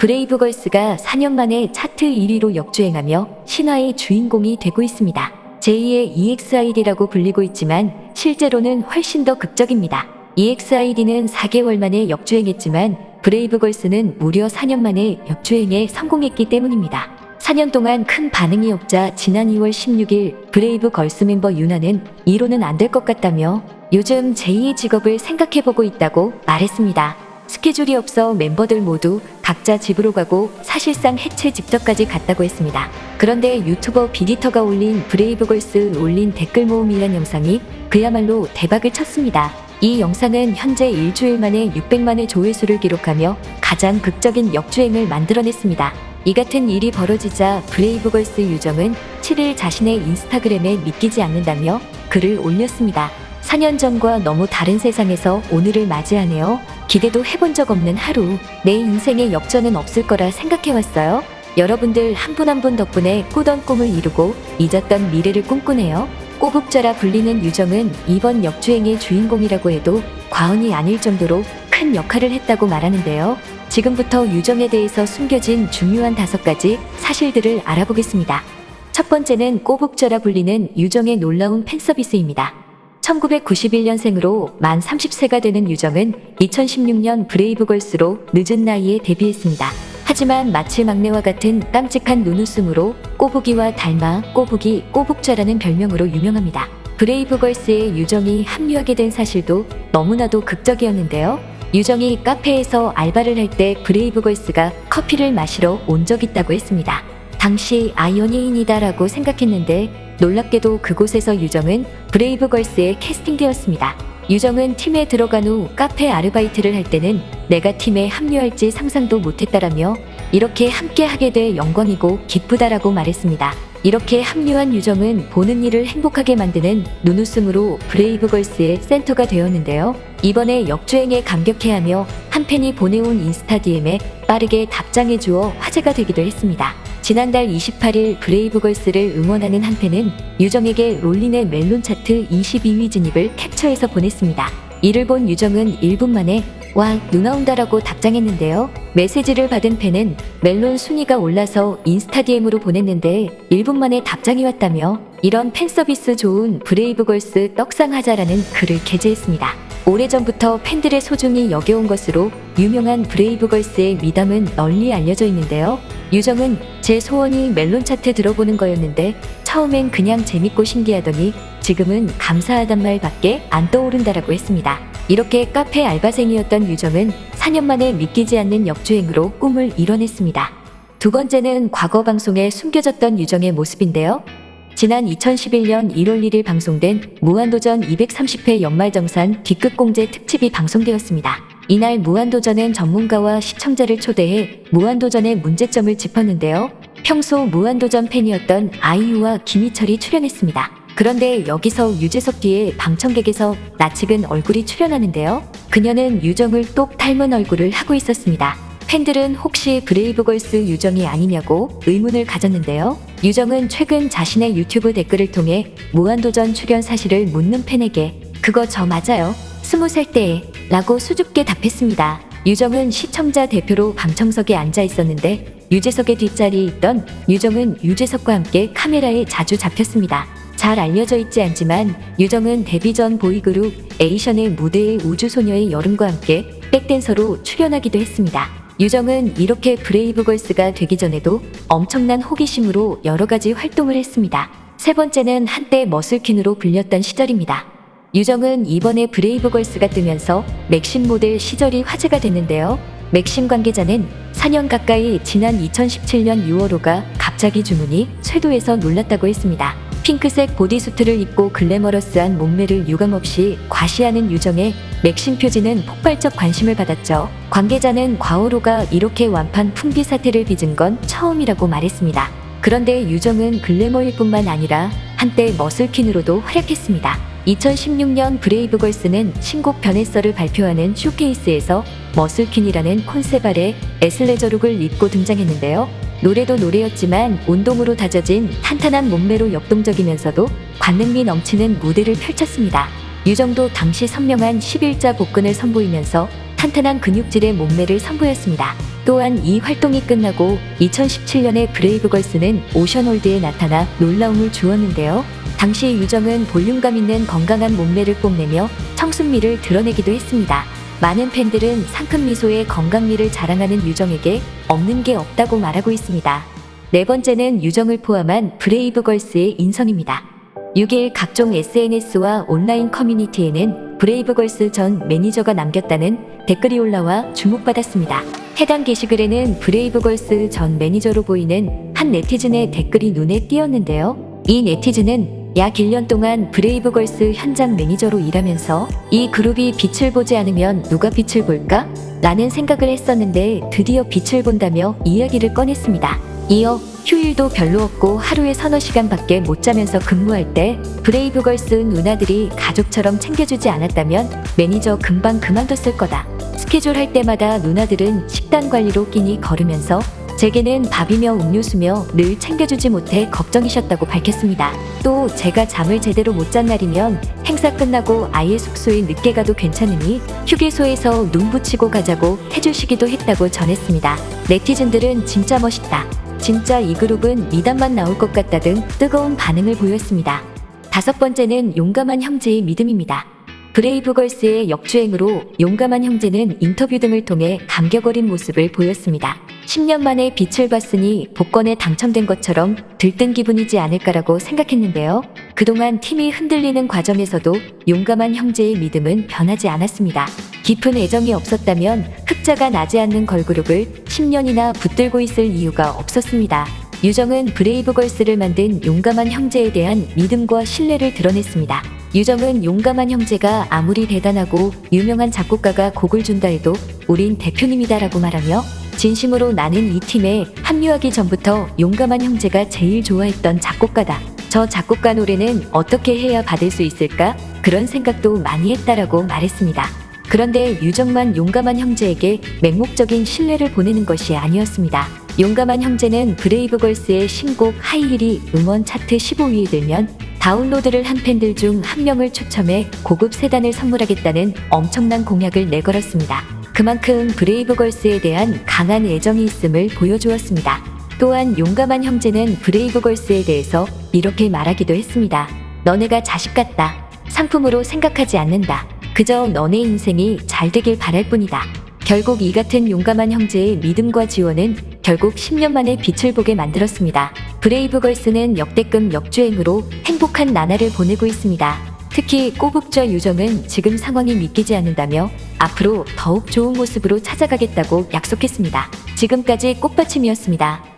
브레이브걸스가 4년 만에 차트 1위로 역주행하며 신화의 주인공이 되고 있습니다. 제2의 EXID라고 불리고 있지만 실제로는 훨씬 더 극적입니다. EXID는 4개월 만에 역주행했지만 브레이브걸스는 무려 4년 만에 역주행에 성공했기 때문입니다. 4년 동안 큰 반응이 없자 지난 2월 16일 브레이브걸스 멤버 유나는 이로는 안 될 것 같다며 요즘 제2의 직업을 생각해보고 있다고 말했습니다. 스케줄이 없어 멤버들 모두 각자 집으로 가고 사실상 해체 직전까지 갔다고 했습니다. 그런데 유튜버 빅히터가 올린 브레이브걸스 올린 댓글 모음이란 영상이 그야말로 대박을 쳤습니다. 이 영상은 현재 일주일 만에 600만의 조회수를 기록하며 가장 극적인 역주행을 만들어냈습니다. 이 같은 일이 벌어지자 브레이브걸스 유정은 7일 자신의 인스타그램에 믿기지 않는다며 글을 올렸습니다. 4년 전과 너무 다른 세상에서 오늘을 맞이하네요. 기대도 해본 적 없는 하루. 내 인생에 역전은 없을 거라 생각해왔어요. 여러분들 한 분 한 분 덕분에 꾸던 꿈을 이루고 잊었던 미래를 꿈꾸네요. 꼬북자라 불리는 유정은 이번 역주행의 주인공이라고 해도 과언이 아닐 정도로 큰 역할을 했다고 말하는데요. 지금부터 유정에 대해서 숨겨진 중요한 5가지 사실들을 알아보겠습니다. 첫 번째는 꼬북자라 불리는 유정의 놀라운 팬서비스입니다. 1991년생으로 만 30세가 되는 유정은 2016년 브레이브걸스로 늦은 나이에 데뷔했습니다. 하지만 마치 막내와 같은 깜찍한 눈웃음으로 꼬부기와 닮아 꼬부기, 꼬북자라는 별명으로 유명합니다. 브레이브걸스에 유정이 합류하게 된 사실도 너무나도 극적이었는데요. 유정이 카페에서 알바를 할 때 브레이브걸스가 커피를 마시러 온 적 있다고 했습니다. 당시 연예인이다라고 생각했는데 놀랍게도 그곳에서 유정은 브레이브걸스에 캐스팅되었습니다. 유정은 팀에 들어간 후 카페 아르바이트를 할 때는 내가 팀에 합류할지 상상도 못했다라며 이렇게 함께하게 돼 영광이고 기쁘다라고 말했습니다. 이렇게 합류한 유정은 보는 이를 행복하게 만드는 눈웃음으로 브레이브걸스의 센터가 되었는데요. 이번에 역주행에 감격해하며 한 팬이 보내온 인스타 DM에 빠르게 답장해주어 화제가 되기도 했습니다. 지난달 28일 브레이브걸스를 응원하는 한 팬은 유정에게 롤린의 멜론 차트 22위 진입을 캡처해서 보냈습니다. 이를 본 유정은 1분 만에 와 누나 온다라고 답장했는데요. 메시지를 받은 팬은 멜론 순위가 올라서 인스타 DM으로 보냈는데 1분 만에 답장이 왔다며 이런 팬서비스 좋은 브레이브걸스 떡상하자라는 글을 게재했습니다. 오래전부터 팬들의 소중히 여겨온 것으로 유명한 브레이브걸스의 미담은 널리 알려져 있는데요. 유정은 제 소원이 멜론 차트 들어보는 거였는데 처음엔 그냥 재밌고 신기하더니 지금은 감사하단 말밖에 안 떠오른다라고 했습니다. 이렇게 카페 알바생이었던 유정은 4년 만에 믿기지 않는 역주행으로 꿈을 이뤄냈습니다. 두 번째는 과거 방송에 숨겨졌던 유정의 모습인데요. 지난 2011년 1월 1일 방송된 무한도전 230회 연말정산 D급공제 특집이 방송되었습니다. 이날 무한도전은 전문가와 시청자를 초대해 무한도전의 문제점을 짚었는데요. 평소 무한도전 팬이었던 아이유와 김희철이 출연했습니다. 그런데 여기서 유재석 뒤에 방청객에서 낯익은 얼굴이 출연하는데요. 그녀는 유정을 똑 닮은 얼굴을 하고 있었습니다. 팬들은 혹시 브레이브걸스 유정이 아니냐고 의문을 가졌는데요. 유정은 최근 자신의 유튜브 댓글을 통해 무한도전 출연 사실을 묻는 팬에게 그거 저 맞아요. 20살 때에 라고 수줍게 답했습니다. 유정은 시청자 대표로 방청석에 앉아 있었는데 유재석의 뒷자리에 있던 유정은 유재석과 함께 카메라에 자주 잡혔습니다. 잘 알려져 있지 않지만 유정은 데뷔 전 보이그룹 에이션의 무대에 우주소녀의 여름과 함께 백댄서로 출연하기도 했습니다. 유정은 이렇게 브레이브걸스가 되기 전에도 엄청난 호기심으로 여러 가지 활동을 했습니다. 세 번째는 한때 머슬퀸으로 불렸던 시절입니다. 유정은 이번에 브레이브걸스가 뜨면서 맥심 모델 시절이 화제가 됐는데요. 맥심 관계자는 4년 가까이 지난 2017년 6월호가 갑자기 주문이 쇄도해서 놀랐다고 했습니다. 핑크색 보디수트를 입고 글래머러스한 몸매를 유감없이 과시하는 유정의 맥심 표지는 폭발적 관심을 받았죠. 관계자는 과오로가 이렇게 완판 풍비 사태를 빚은 건 처음이라고 말했습니다. 그런데 유정은 글래머일 뿐만 아니라 한때 머슬퀸으로도 활약했습니다. 2016년 브레이브걸스는 신곡 변해서를 발표하는 쇼케이스에서 머슬퀸이라는 컨셉 아래 애슬레저룩을 입고 등장했는데요. 노래도 노래였지만 운동으로 다져진 탄탄한 몸매로 역동적이면서도 관능미 넘치는 무대를 펼쳤습니다. 유정도 당시 선명한 11자 복근을 선보이면서 탄탄한 근육질의 몸매를 선보였습니다. 또한 이 활동이 끝나고 2017년에 브레이브걸스는 오션월드에 나타나 놀라움을 주었는데요. 당시 유정은 볼륨감 있는 건강한 몸매를 뽐내며 청순미를 드러내기도 했습니다. 많은 팬들은 상큼 미소의 건강미를 자랑하는 유정에게 없는 게 없다고 말하고 있습니다. 네 번째는 유정을 포함한 브레이브걸스의 인성입니다. 6일 각종 SNS와 온라인 커뮤니티에는 브레이브걸스 전 매니저가 남겼다는 댓글이 올라와 주목받았습니다. 해당 게시글에는 브레이브걸스 전 매니저로 보이는 한 네티즌의 댓글이 눈에 띄었는데요. 이 네티즌은 약 1년 동안 브레이브걸스 현장 매니저로 일하면서 이 그룹이 빛을 보지 않으면 누가 빛을 볼까? 라는 생각을 했었는데 드디어 빛을 본다며 이야기를 꺼냈습니다. 이어 휴일도 별로 없고 하루에 서너 시간밖에 못 자면서 근무할 때 브레이브걸스 누나들이 가족처럼 챙겨주지 않았다면 매니저 금방 그만뒀을 거다. 스케줄 할 때마다 누나들은 식단 관리로 끼니 걸으면서 제게는 밥이며 음료수며 늘 챙겨주지 못해 걱정이셨다고 밝혔습니다. 또 제가 잠을 제대로 못 잔 날이면 행사 끝나고 아예 숙소에 늦게 가도 괜찮으니 휴게소에서 눈 붙이고 가자고 해주시기도 했다고 전했습니다. 네티즌들은 진짜 멋있다. 진짜 이 그룹은 미담만 나올 것 같다 등 뜨거운 반응을 보였습니다. 다섯 번째는 용감한 형제의 믿음입니다. 브레이브걸스의 역주행으로 용감한 형제는 인터뷰 등을 통해 감격 어린 모습을 보였습니다. 10년 만에 빛을 봤으니 복권에 당첨된 것처럼 들뜬 기분이지 않을까라고 생각했는데요. 그동안 팀이 흔들리는 과정에서도 용감한 형제의 믿음은 변하지 않았습니다. 깊은 애정이 없었다면 흑자가 나지 않는 걸그룹을 10년이나 붙들고 있을 이유가 없었습니다. 유정은 브레이브걸스를 만든 용감한 형제에 대한 믿음과 신뢰를 드러냈습니다. 유정은 용감한 형제가 아무리 대단하고 유명한 작곡가가 곡을 준다 해도 우린 대표님이다라고 말하며 진심으로 나는 이 팀에 합류하기 전부터 용감한 형제가 제일 좋아했던 작곡가다. 저 작곡가 노래는 어떻게 해야 받을 수 있을까? 그런 생각도 많이 했다라고 말했습니다. 그런데 유정만 용감한 형제에게 맹목적인 신뢰를 보내는 것이 아니었습니다. 용감한 형제는 브레이브걸스의 신곡 하이힐이 음원 차트 15위에 들면 다운로드를 한 팬들 중 한 명을 추첨해 고급 세단을 선물하겠다는 엄청난 공약을 내걸었습니다. 그만큼 브레이브걸스에 대한 강한 애정이 있음을 보여주었습니다. 또한 용감한 형제는 브레이브걸스에 대해서 이렇게 말하기도 했습니다. 너네가 자식 같다. 상품으로 생각하지 않는다. 그저 너네 인생이 잘 되길 바랄 뿐이다. 결국 이 같은 용감한 형제의 믿음과 지원은 결국 10년 만에 빛을 보게 만들었습니다. 브레이브걸스는 역대급 역주행으로 행복한 나날을 보내고 있습니다. 특히 꼬북좌 유정은 지금 상황이 믿기지 않는다며 앞으로 더욱 좋은 모습으로 찾아가겠다고 약속했습니다. 지금까지 꽃받침이었습니다.